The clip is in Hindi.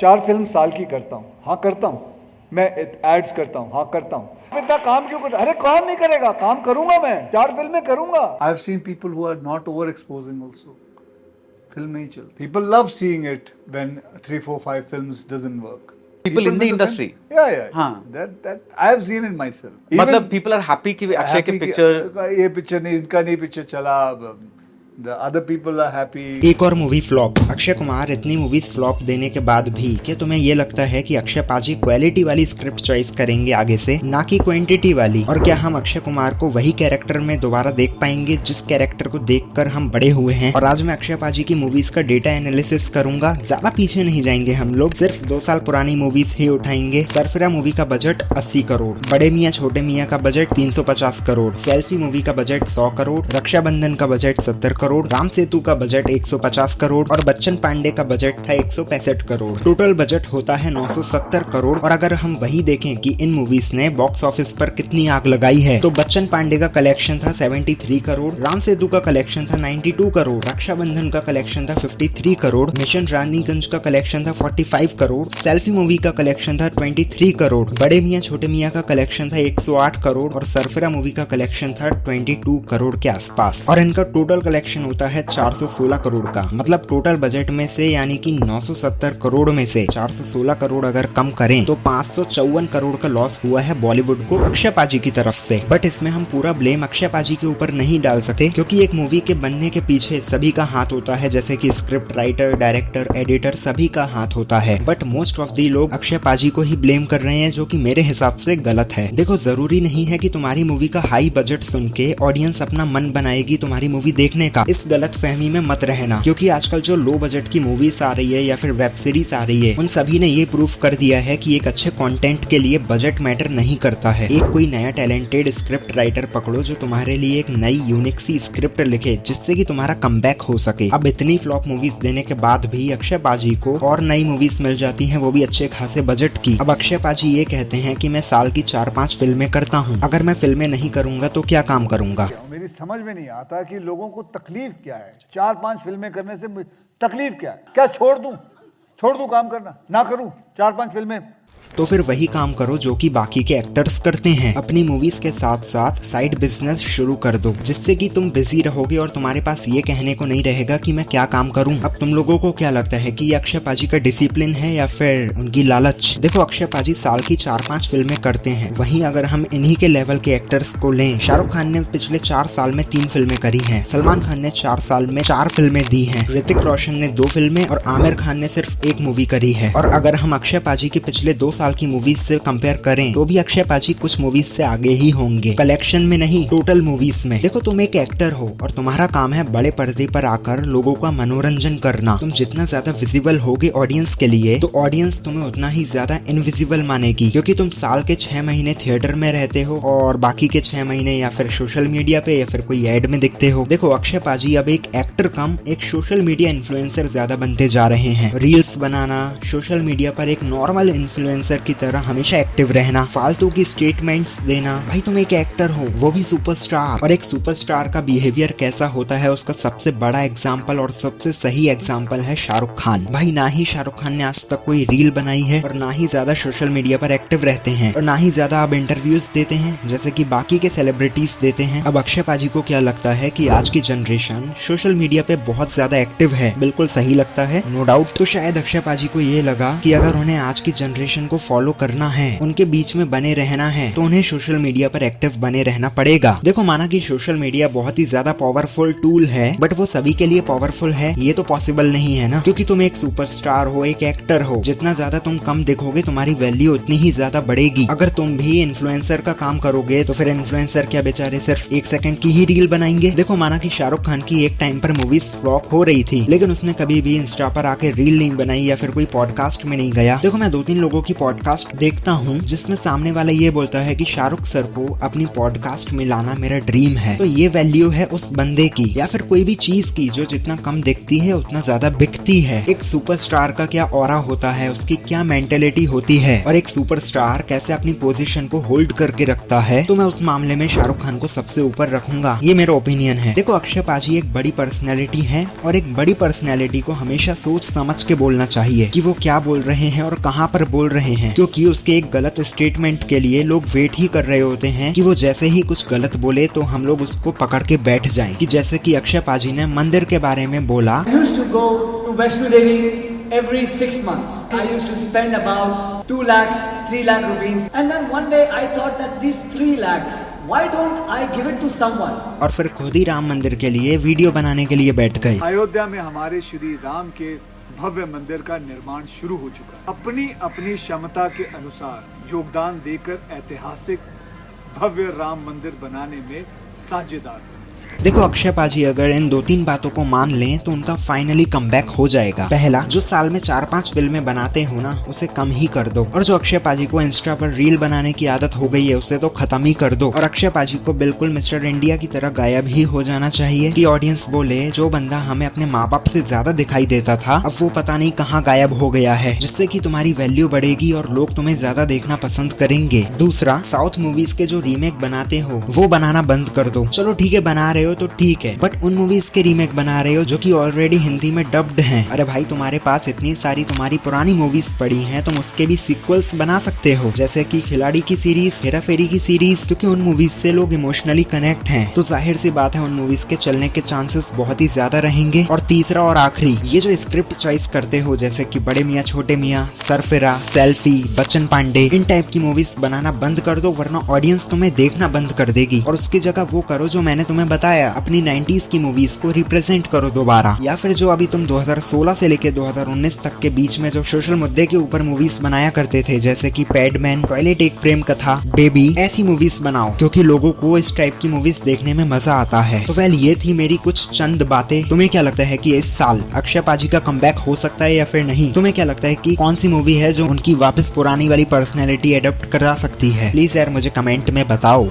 4 फिल्म साल की करता हूँ, हाँ करता हूँ। मैं एड्स करता हूँ, हाँ करता हूँ। इतना काम क्यों करता? अरे काम नहीं करेगा, काम करूंगा मैं, 4 फिल्में करूंगा। I've seen people who are not overexposing also. Film नहीं चल. People love seeing it when 3, 4, 5 films doesn't work. People in the industry. Yeah. हाँ. That I have seen it myself. मतलब people are happy कि अक्षय के पिक्चर ये पिक्चर नहीं, इनका नहीं पिक्चर चला. The other people are happy. एक और मूवी फ्लॉप। अक्षय कुमार इतनी मूवीज फ्लॉप देने के बाद भी क्या तुम्हें ये लगता है कि अक्षय पाजी क्वालिटी वाली स्क्रिप्ट चॉइस करेंगे आगे से, ना कि क्वांटिटी वाली? और क्या हम अक्षय कुमार को वही कैरेक्टर में दोबारा देख पाएंगे जिस कैरेक्टर को देखकर हम बड़े हुए हैं? और आज मैं अक्षय पाजी की मूवीज का डेटा एनालिसिस करूंगा। ज्यादा पीछे नहीं जाएंगे हम लोग, सिर्फ 2 साल पुरानी मूवीज ही उठाएंगे। सरफिरा मूवी का बजट 80 करोड़, बड़े मियाँ छोटे मियाँ का बजट 350 करोड़, सेल्फी मूवी का बजट 100 करोड़, रक्षाबंधन का बजट 70 करोड़, राम सेतु का बजट 150 करोड़ और बच्चन पांडे का बजट था 165 करोड़। टोटल बजट होता है 970 करोड़। और अगर हम वही देखें कि इन मूवीज ने बॉक्स ऑफिस पर कितनी आग लगाई है, तो बच्चन पांडे का कलेक्शन था 73 करोड़, राम सेतु का कलेक्शन था 92 करोड़, रक्षाबंधन का कलेक्शन था 53 करोड़, मिशन रानीगंज का कलेक्शन था 45 करोड़, सेल्फी मूवी का कलेक्शन था 23 करोड़, बड़े मियाँ छोटे मियाँ का कलेक्शन था 108 करोड़ और सरफिरा मूवी का कलेक्शन था 22 करोड़ के आसपास। और इनका टोटल कलेक्शन होता है 416 करोड़ का। मतलब टोटल बजट में से यानी कि 970 करोड़ में से 416 करोड़ अगर कम करें तो 554 करोड़ का लॉस हुआ है बॉलीवुड को अक्षय पाजी की तरफ से। बट इसमें हम पूरा ब्लेम अक्षय पाजी के ऊपर नहीं डाल सकते, क्योंकि एक मूवी के बनने के पीछे सभी का हाथ होता है, जैसे कि स्क्रिप्ट राइटर, डायरेक्टर, एडिटर, सभी का हाथ होता है। बट मोस्ट ऑफ दी लोग अक्षय पाजी को ही ब्लेम कर रहे हैं, जो कि मेरे हिसाब से गलत है। देखो, जरूरी नहीं है कि तुम्हारी मूवी का हाई बजट सुन के ऑडियंस अपना मन बनाएगी तुम्हारी मूवी देखने का। इस गलत फहमी में मत रहना, क्योंकि आजकल जो लो बजट की मूवीज आ रही है या फिर वेब सीरीज आ रही है, उन सभी ने ये प्रूफ कर दिया है कि एक अच्छे कंटेंट के लिए बजट मैटर नहीं करता है। एक कोई नया टैलेंटेड स्क्रिप्ट राइटर पकड़ो जो तुम्हारे लिए एक नई यूनिक सी स्क्रिप्ट लिखे, जिससे कि तुम्हारा कमबैक हो सके। अब इतनी फ्लॉप मूवीज देने के बाद भी अक्षय पाजी को और नई मूवीज मिल जाती हैं, वो भी अच्छे खासे बजट की। अब अक्षय पाजी ये कहते हैं कि मैं साल की 4-5 फिल्में करता हूँ। अगर मैं फिल्में नहीं करूंगा तो क्या काम करूंगा? मेरी समझ में नहीं आता कि लोगों को तकलीफ क्या है। 4-5 फिल्में करने से तकलीफ क्या है? क्या छोड़ दूं काम करना? ना करूं 4-5 फिल्में? तो फिर वही काम करो जो कि बाकी के एक्टर्स करते हैं। अपनी मूवीज के साथ साथ साइड बिजनेस शुरू कर दो, जिससे कि तुम बिजी रहोगे और तुम्हारे पास ये कहने को नहीं रहेगा कि मैं क्या काम करूं। अब तुम लोगों को क्या लगता है कि ये अक्षय पाजी का डिसिप्लिन है या फिर उनकी लालच? देखो, अक्षय पाजी साल की 4-5 फिल्में करते हैं। वहीं अगर हम इन्हीं के लेवल के एक्टर्स को लें, शाहरुख खान ने पिछले 4 साल में 3 फिल्में करी हैं, सलमान खान ने 4 साल में 4 फिल्में दी हैं, ऋतिक रोशन ने 2 फिल्में और आमिर खान ने सिर्फ 1 मूवी करी है। और अगर हम अक्षय पाजी के पिछले 2 साल की मूवीज से कंपेयर करें तो भी अक्षय पाजी कुछ मूवीज से आगे ही होंगे, कलेक्शन में नहीं, टोटल मूवीज में। देखो, तुम एक एक्टर हो और तुम्हारा काम है बड़े पर्दे पर आकर लोगों का मनोरंजन करना। तुम जितना ज्यादा विजिबल होगे ऑडियंस के लिए, तो ऑडियंस तुम्हें उतना ही ज्यादा इनविजिबल मानेगी, क्योंकि तुम साल के 6 महीने थिएटर में रहते हो और बाकी के 6 महीने या फिर सोशल मीडिया पे या फिर कोई एड में दिखते हो। देखो, अक्षय पाजी अब एक एक्टर कम एक सोशल मीडिया इन्फ्लुएंसर ज्यादा बनते जा रहे हैं। रील्स बनाना, सोशल मीडिया पर एक नॉर्मल इन्फ्लुएंसर की तरह हमेशा एक्टिव रहना, फालतू की स्टेटमेंट्स देना। भाई, तुम एक एक्टर हो, वो भी सुपरस्टार। और एक सुपरस्टार का बिहेवियर कैसा होता है उसका सबसे बड़ा एग्जाम्पल और सबसे सही एग्जाम्पल है शाहरुख खान। भाई, ना ही शाहरुख खान ने आज तक कोई रील बनाई है और ना ही ज्यादा सोशल मीडिया पर एक्टिव रहते हैं और ना ही ज्यादा अब इंटरव्यूज देते हैं जैसे कि बाकी के सेलिब्रिटीज देते हैं। अब अक्षय पाजी को क्या लगता है कि आज की जनरेशन सोशल मीडिया पे बहुत ज्यादा एक्टिव है? बिल्कुल सही लगता है, नो डाउट। तो शायद अक्षय पाजी को ये लगा कि अगर उन्हें आज की जनरेशन को फॉलो करना है, उनके बीच में बने रहना है, तो उन्हें सोशल मीडिया पर एक्टिव बने रहना पड़ेगा। देखो, माना कि सोशल मीडिया बहुत ही ज्यादा पावरफुल टूल है, बट वो सभी के लिए पावरफुल है ये तो पॉसिबल नहीं है ना, क्योंकि तुम एक सुपरस्टार हो, एक एक्टर हो। जितना ज्यादा तुम कम दिखोगे तुम्हारी वैल्यू उतनी ही ज्यादा बढ़ेगी। अगर तुम भी इन्फ्लुएंसर का काम करोगे तो फिर इन्फ्लुएंसर क्या बेचारे सिर्फ 1 सेकंड की ही रील बनाएंगे? देखो, माना कि शाहरुख खान की एक टाइम पर मूवीज फ्लॉप हो रही थी, लेकिन उसने कभी भी इंस्टा पर आके रील नहीं बनाई या फिर कोई पॉडकास्ट में नहीं गया। देखो, मैं 2-3 लोगों की पॉडकास्ट देखता हूँ जिसमें सामने वाला ये बोलता है कि शाहरुख सर को अपनी पॉडकास्ट में लाना मेरा ड्रीम है, तो ये वैल्यू है उस बंदे की या फिर कोई भी चीज की जो जितना कम दिखती है उतना ज्यादा बिकती है। एक सुपरस्टार का क्या ऑरा होता है, उसकी क्या मेंटेलिटी होती है और एक सुपरस्टार कैसे अपनी पोजीशन को होल्ड करके रखता है, तो मैं उस मामले में शाहरुख खान को सबसे ऊपर रखूंगा। ये मेरा ओपिनियन है। देखो, अक्षय पाजी एक बड़ी पर्सनैलिटी है और एक बड़ी पर्सनैलिटी को हमेशा सोच समझ के बोलना चाहिए कि वो क्या बोल रहे हैं और कहाँ पर बोल रहे हैं, क्योंकि उसके एक गलत स्टेटमेंट के लिए लोग वेट ही कर रहे होते हैं कि वो जैसे ही कुछ गलत बोले तो हम लोग उसको पकड़ के बैठ जाएं। कि जैसे कि अक्षय पाजी ने मंदिर के बारे में बोला, I used to go to Vaishno Devi every 6 months. I used to spend about 2 lakhs, 3 lakh rupees. And then one day I thought that these 3 lakhs, why don't I give it to someone? और फिर खुद ही राम मंदिर के लिए वीडियो बनाने के लिए बैठ गए। अयोध्या में हमारे श्री राम के भव्य मंदिर का निर्माण शुरू हो चुका है। अपनी अपनी क्षमता के अनुसार योगदान देकर ऐतिहासिक भव्य राम मंदिर बनाने में साझेदार हैं। देखो, अक्षय पाजी अगर इन 2-3 बातों को मान लें तो उनका फाइनली कमबैक हो जाएगा। पहला, जो साल में 4-5 फिल्में बनाते हो ना, उसे कम ही कर दो। और जो अक्षय पाजी को इंस्टा पर रील बनाने की आदत हो गई है उसे तो खत्म ही कर दो। और अक्षय पाजी को बिल्कुल मिस्टर इंडिया की तरह गायब ही हो जाना चाहिए कि ऑडियंस बोले जो बंदा हमें अपने माँ बाप से ज्यादा दिखाई देता था अब वो पता नहीं कहाँ गायब हो गया है, जिससे कि तुम्हारी वैल्यू बढ़ेगी और लोग तुम्हें ज्यादा देखना पसंद करेंगे। दूसरा, साउथ मूवीज के जो रीमेक बनाते हो वो बनाना बंद कर दो। चलो ठीक है, बना रहे हो तो ठीक है, बट उन मूवीज के रीमेक बना रहे हो जो कि ऑलरेडी हिंदी में डब्ड हैं। अरे भाई, तुम्हारे पास इतनी सारी तुम्हारी पुरानी मूवीज पड़ी हैं, तुम उसके भी सीक्वल्स बना सकते हो, जैसे कि खिलाड़ी की सीरीज, हेरा फेरी की सीरीज, क्योंकि उन मूवीज से लोग इमोशनली कनेक्ट हैं, तो जाहिर सी बात है उन मूवीज के चलने के चांसेस बहुत ही ज्यादा रहेंगे। और तीसरा और आखिरी, ये जो स्क्रिप्ट चॉइस करते हो जैसे कि बड़े मियाँ छोटे मियाँ, सरफिरा, सेल्फी, बच्चन पांडे, इन टाइप की मूवीज बनाना बंद कर दो, वरना ऑडियंस तुम्हें देखना बंद कर देगी। और उसकी जगह वो करो जो मैंने तुम्हें बताया, अपनी 90s की मूवीज को रिप्रेजेंट करो दोबारा। या फिर जो अभी तुम 2016 से लेके 2019 तक के बीच में जो सोशल मुद्दे के ऊपर मूवीज बनाया करते थे, जैसे कि पैडमैन, टॉयलेट एक प्रेम कथा, बेबी, ऐसी मूवीज बनाओ, क्योंकि लोगों को इस टाइप की मूवीज देखने में मजा आता है। तो वेल, ये थी मेरी कुछ चंद बातें। तुम्हें क्या लगता है कि इस साल अक्षय पाजी का कमबैक हो सकता है या फिर नहीं? तुम्हें क्या लगता है कि कौन सी मूवी है जो उनकी वापस पुरानी वाली पर्सनैलिटी एडॉप्ट करा सकती है? प्लीज यार मुझे कमेंट में बताओ।